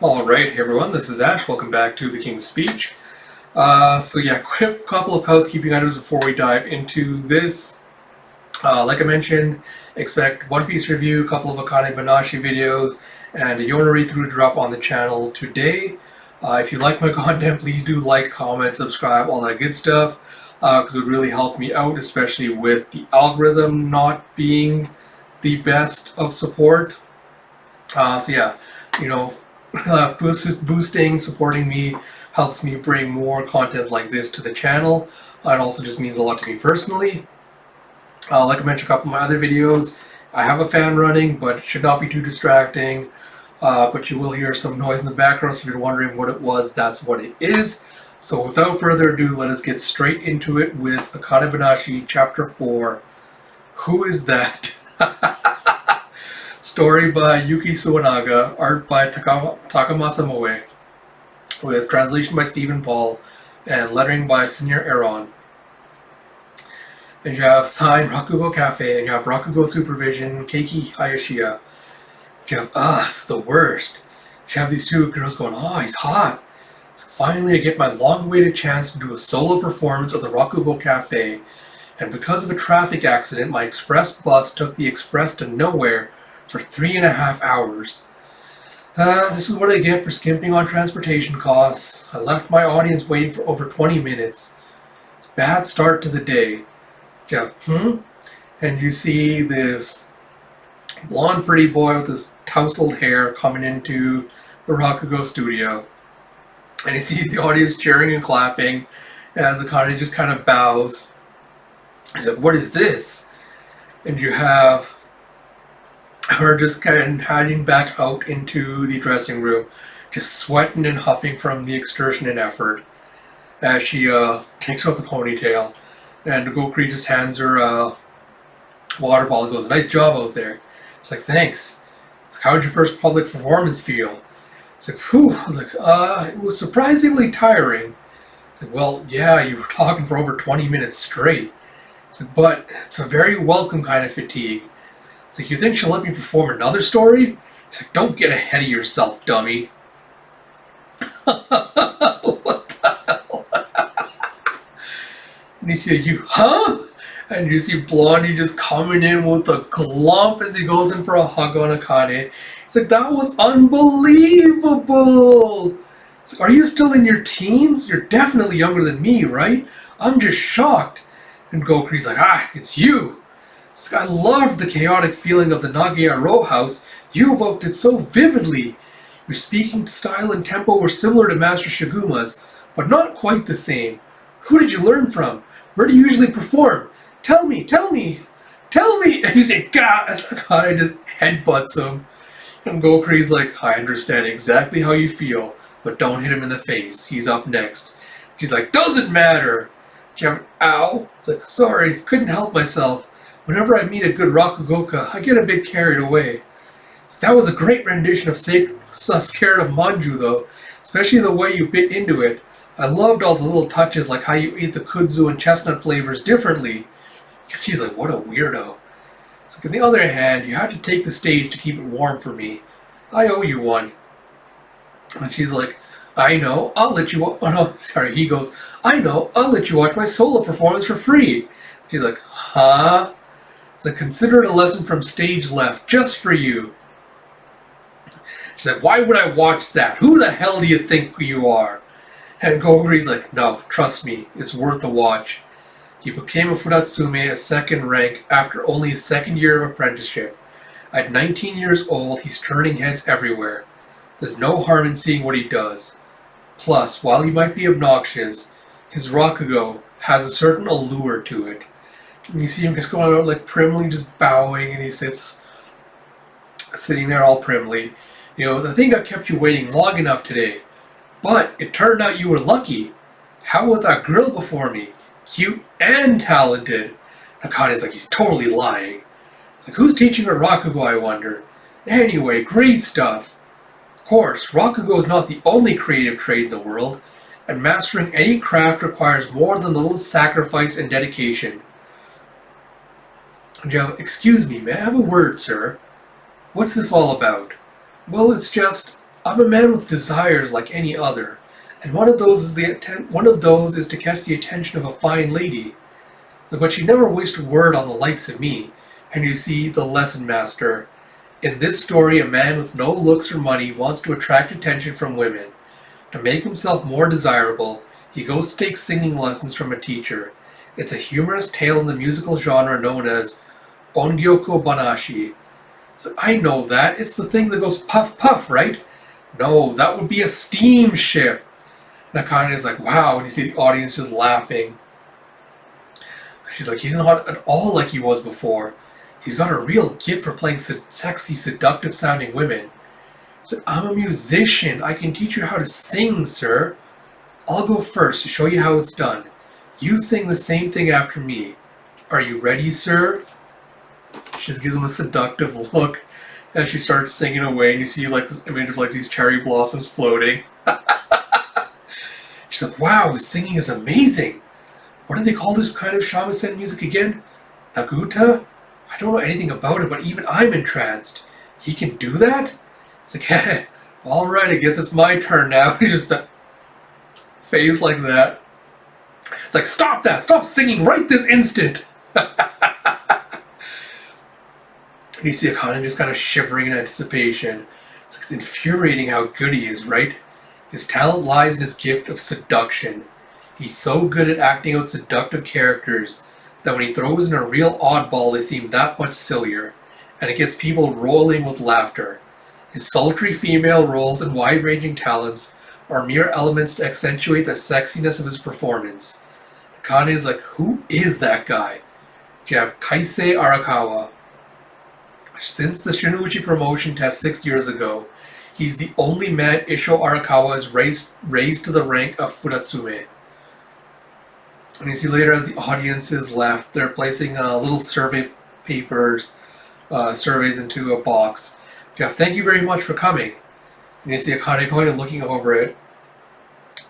Alright, hey everyone, this is Ash. Welcome back to The King's Speech. Quick couple of housekeeping items before we dive into this. Like I mentioned, expect One Piece review, a couple of Akane-Banashi videos, and a Yona read-through drop on the channel today. If you like my content, please do like, comment, subscribe, all that good stuff, because it would really help me out, especially with the algorithm not being the best of support. Boosting, supporting me helps me bring more content like this to the channel. It also just means a lot to me personally. Like I mentioned a couple of my other videos, I have a fan running, but it should not be too distracting. But you will hear some noise in the background, so if you're wondering what it was, that's what it is. So without further ado, let us get straight into it with Akane-Banashi Chapter 4. Who is that? Story by Yuki Suwanaga, art by Takamasa Moe, with translation by Stephen Paul, and lettering by Senior Aaron. And you have Sign Rakugo Cafe, and you have Rakugo Supervision, Keiki Hayashiya. You have us, the worst. You have these two girls going, oh, he's hot. So finally I get my long-awaited chance to do a solo performance of the Rakugo Cafe, and because of a traffic accident, my express bus took the express to nowhere for 3.5 hours. This is what I get for skimping on transportation costs. I left my audience waiting for over 20 minutes. It's a bad start to the day. Jeff, And you see this blonde pretty boy with his tousled hair coming into the Rakugo studio. And he sees the audience cheering and clapping as Akane just kind of bows. He's like, what is this? And you have her just kind of hiding back out into the dressing room, just sweating and huffing from the exertion and effort as she takes out the ponytail. And Gokuri just hands her a water bottle and goes, nice job out there. She's like, thanks. It's like, how did your first public performance feel? It's like, phew. I was like, it was surprisingly tiring. It's like, well, yeah, you were talking for over 20 minutes straight. It's like, but it's a very welcome kind of fatigue. It's like, you think she'll let me perform another story? It's like, don't get ahead of yourself, dummy. What the hell? And you see And you see Blondie just coming in with a glump as he goes in for a hug on Akane. It's like, that was unbelievable! It's like, are you still in your teens? You're definitely younger than me, right? I'm just shocked. And Gokuri's like, it's you! I loved the chaotic feeling of the Nagia row house. You evoked it so vividly. Your speaking style and tempo were similar to Master Shiguma's, but not quite the same. Who did you learn from? Where do you usually perform? Tell me! And you say, God, as Akane just headbutts him. And Gokuri's like, I understand exactly how you feel, but don't hit him in the face. He's up next. She's like, doesn't matter! Ow! It's like, sorry, couldn't help myself. Whenever I meet a good Rakugoka, I get a bit carried away. That was a great rendition of Scared of Manju, though, especially the way you bit into it. I loved all the little touches, like how you eat the kudzu and chestnut flavors differently. She's like, what a weirdo. It's like, on the other hand, you had to take the stage to keep it warm for me. I owe you one. And she's like, I know, I'll let you he goes, I know, I'll let you watch my solo performance for free. She's like, huh? It's like, consider it a lesson from stage left, just for you. She's like, why would I watch that? Who the hell do you think you are? And Gokuri's like, no, trust me, it's worth a watch. He became a Furatsume, a second rank, after only his second year of apprenticeship. At 19 years old, he's turning heads everywhere. There's no harm in seeing what he does. Plus, while he might be obnoxious, his Rakugo has a certain allure to it. And you see him just going out like primly, just bowing, and he sitting there all primly. He goes, I think I kept you waiting long enough today. But it turned out you were lucky. How about that girl before me? Cute and talented. Nakane's like, he's totally lying. It's like, who's teaching her Rakugo, I wonder? Anyway, great stuff. Of course, Rakugo is not the only creative trade in the world, and mastering any craft requires more than a little sacrifice and dedication. Excuse me, may I have a word, sir? What's this all about? Well, it's just, I'm a man with desires like any other, and one of those is to catch the attention of a fine lady. But she never wished a word on the likes of me. And you see, the lesson master. In this story, a man with no looks or money wants to attract attention from women. To make himself more desirable, he goes to take singing lessons from a teacher. It's a humorous tale in the musical genre known as Ongyoko-Banashi. So I know that. It's the thing that goes puff puff, right? No, that would be a steamship. And Akane is like, wow, and you see the audience just laughing. She's like, he's not at all like he was before. He's got a real gift for playing sexy, seductive sounding women. He's like, I'm a musician. I can teach you how to sing, sir. I'll go first to show you how it's done. You sing the same thing after me. Are you ready, sir? She just gives him a seductive look as she starts singing away, and you see like this image of like these cherry blossoms floating. She's like, wow, his singing is amazing. What do they call this kind of shamisen music again? Naguta? I don't know anything about it, but even I'm entranced. He can do that? It's like, hey, alright, I guess it's my turn now. Just a face like that. It's like, stop that! Stop singing right this instant! And you see Akane just kind of shivering in anticipation. It's infuriating how good he is, right? His talent lies in his gift of seduction. He's so good at acting out seductive characters that when he throws in a real oddball, they seem that much sillier, and it gets people rolling with laughter. His sultry female roles and wide-ranging talents are mere elements to accentuate the sexiness of his performance. Akane is like, who is that guy? You have Kaisei Arakawa. Since the Shinichi promotion test 6 years ago, he's the only man Isho Arakawa has raised to the rank of Furatsume. And you see later as the audience is left, they're placing little survey papers, surveys into a box. Jeff, thank you very much for coming. And you see Akane going and looking over it.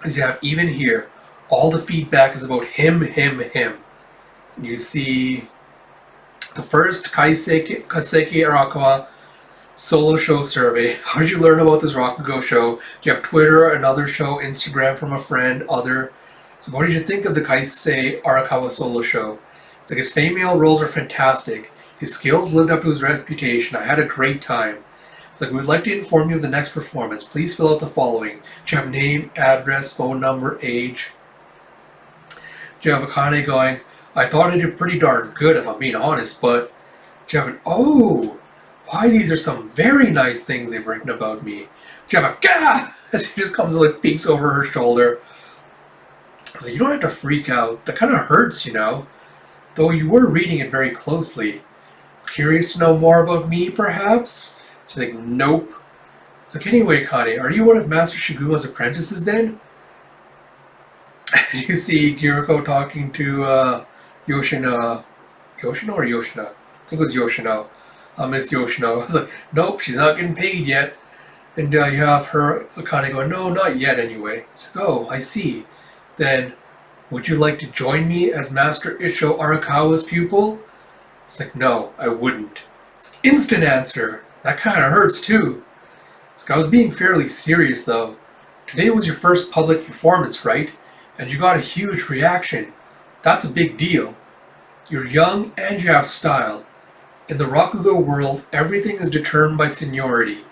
As you have, even here, all the feedback is about him. And you see the first Kaseki Arakawa solo show survey. How did you learn about this Rakugo show? Do you have Twitter, another show, Instagram from a friend, other? So what did you think of the Kaisei Arakawa solo show? It's like his female roles are fantastic. His skills lived up to his reputation. I had a great time. It's like, we would like to inform you of the next performance. Please fill out the following. Do you have name, address, phone number, age? Do you have Akane going, I thought I did pretty darn good if I'm being honest, but do you have an, oh, why these are some very nice things they've written about me. Do you have a gah? As he just comes and like peeks over her shoulder. So you don't have to freak out. That kind of hurts, you know. Though you were reading it very closely. Curious to know more about me, perhaps? She's like, nope. It's like, anyway, Kane, are you one of Master Shiguma's apprentices then? You see Giriko talking to Yoshino. Yoshino or Yoshina? I think it was Yoshino. Miss Yoshino. I was like, nope, she's not getting paid yet. And you have her, Akane, going, no, not yet anyway. It's like, oh, I see. Then, would you like to join me as Master Isho Arakawa's pupil? It's like, no, I wouldn't. It's like, instant answer. That kind of hurts too. It's like, I was being fairly serious though. Today was your first public performance, right? And you got a huge reaction. That's a big deal. You're young and you have style. In the Rakugo world, everything is determined by seniority.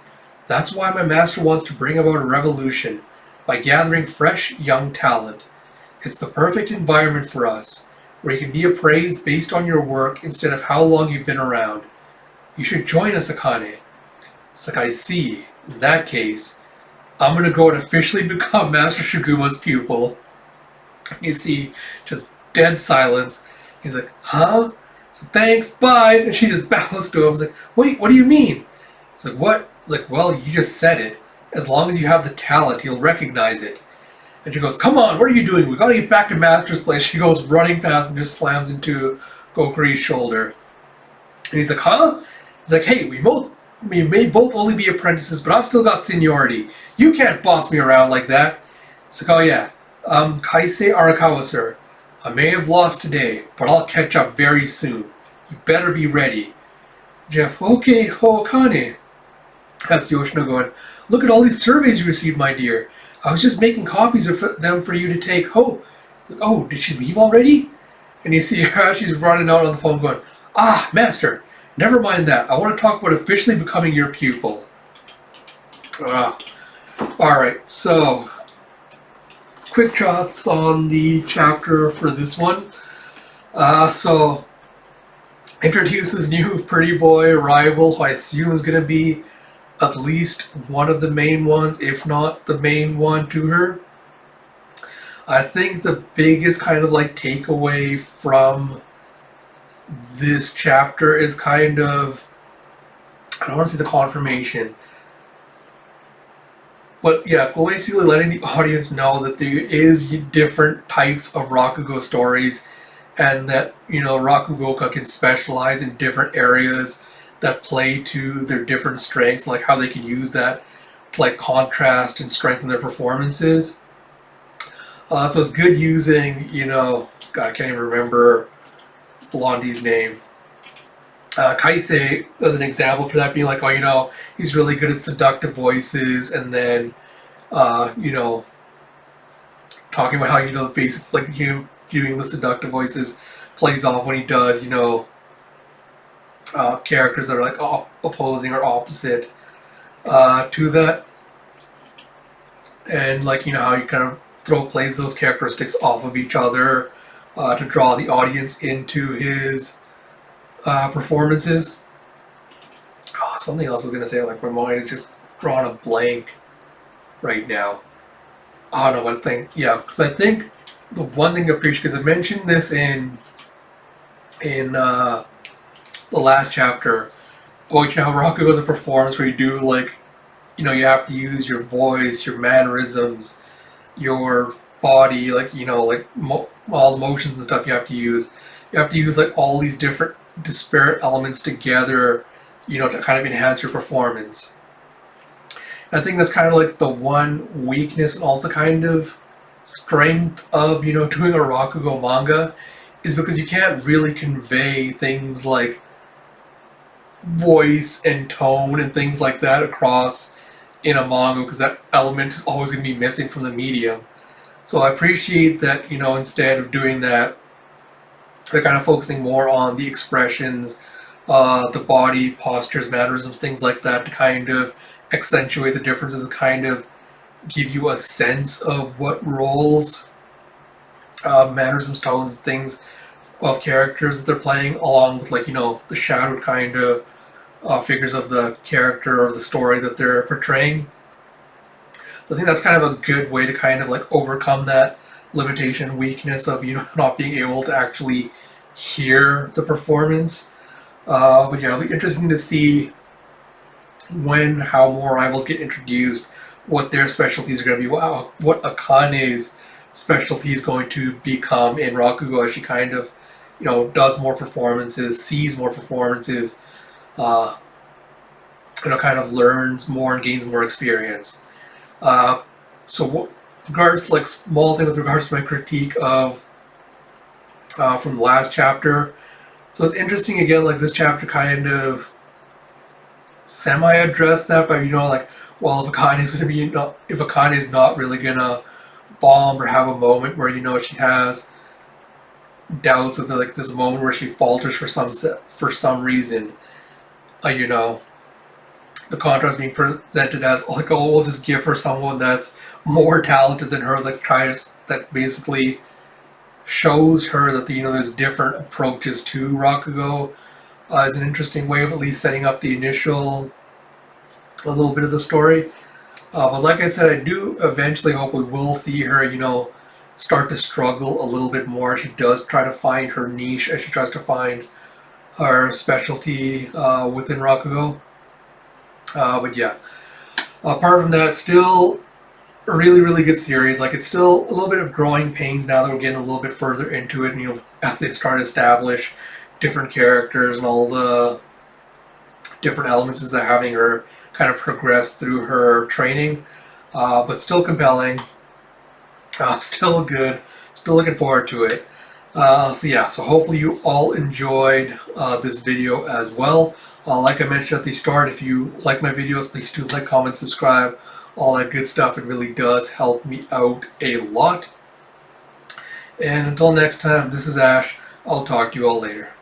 That's why my master wants to bring about a revolution by gathering fresh, young talent. It's the perfect environment for us, where you can be appraised based on your work instead of how long you've been around. You should join us, Akane. It's like, I see. In that case, I'm going to go and officially become Master Shiguma's pupil. You see, just dead silence. He's like, huh? So thanks, bye. And she just bows to him. It's like, wait, what do you mean? It's like, what? It's like, well, you just said it. As long as you have the talent, he'll recognize it. And she goes, come on, what are you doing? We gotta get back to Master's place. She goes running past and just slams into Gokuri's shoulder. And he's like, huh? He's like, hey, we may both only be apprentices, but I've still got seniority. You can't boss me around like that. He's like, oh yeah, Kaisei Arakawa, sir. I may have lost today, but I'll catch up very soon. You better be ready. Jeff, okay, Akane. That's Yoshino going, Look at all these surveys you received, my dear. I was just making copies of them for you to take home. Oh, did she leave already? And you see her, she's running out on the phone going, ah, master, never mind that. I want to talk about officially becoming your pupil. Alright, so quick thoughts on the chapter for this one. So introduces new pretty boy rival who I assume is going to be at least one of the main ones, if not the main one to her. I think the biggest kind of like takeaway from this chapter is kind of, I don't want to say the confirmation, but yeah, basically letting the audience know that there is different types of Rakugo stories, and that, you know, Rakugoka can specialize in different areas that play to their different strengths, like how they can use that to like contrast and strengthen their performances. So it's good using, you know, God, I can't even remember Blondie's name. Kaisei as an example for that, being like, oh, you know, he's really good at seductive voices, and then, you know, talking about how, you know, basic, like, you know, doing the seductive voices plays off when he does, you know, characters that are like opposing or opposite to that. And, like, you know, how you kind of plays those characteristics off of each other to draw the audience into his performances. Oh, something else I was going to say, like, my mind is just drawing a blank right now. I don't know what I think. Yeah, because I think the one thing I appreciate, because I mentioned this in the last chapter, about, you know, how Rakugo's a performance where you do, like, you know, you have to use your voice, your mannerisms, your body, like, you know, like all the motions and stuff you have to use. You have to use like all these different disparate elements together, you know, to kind of enhance your performance. And I think that's kind of like the one weakness and also kind of strength of, you know, doing a Rakugo manga, is because you can't really convey things like voice and tone and things like that across in a manga, because that element is always going to be missing from the medium. So I appreciate that, you know, instead of doing that, they're kind of focusing more on the expressions, the body, postures, mannerisms, things like that, to kind of accentuate the differences and kind of give you a sense of what roles, mannerisms, tones, things of characters that they're playing, along with, like, you know, the shadowed kind of figures of the character or the story that they're portraying. So I think that's kind of a good way to kind of like overcome that limitation, weakness of, you know, not being able to actually hear the performance. But yeah, it'll be interesting to see how more rivals get introduced, what their specialties are going to be, what Akane's specialty is going to become in Rakugo as she kind of, you know, does more performances, sees more performances, you know, kind of learns more and gains more experience. So regards, like, small thing with regards to my critique of from the last chapter. So it's interesting again, like, this chapter kind of semi-addressed that by, you know, like, well, if Akane is going to be, you know, if Akane is not really gonna bomb or have a moment where, you know, she has doubts with, like, this moment where she falters for some reason, you know, the contrast being presented as like, oh, we'll just give her someone that's more talented than her, that basically shows her that you know, there's different approaches to Rakugo, is an interesting way of at least setting up the initial a little bit of the story. But like I said, I do eventually hope we will see her, you know, start to struggle a little bit more. She does try to find her niche as she tries to find her specialty within Rakugo. But yeah, apart from that, still a really, really good series. Like, it's still a little bit of growing pains now that we're getting a little bit further into it, and, you know, as they start to establish different characters and all the different elements as they're having her kind of progress through her training. But still compelling, still good, still looking forward to it. So yeah, so hopefully you all enjoyed this video as well. Like I mentioned at the start, if you like my videos, please do like, comment, subscribe, all that good stuff. It really does help me out a lot. And until next time, this is Ash. I'll talk to you all later.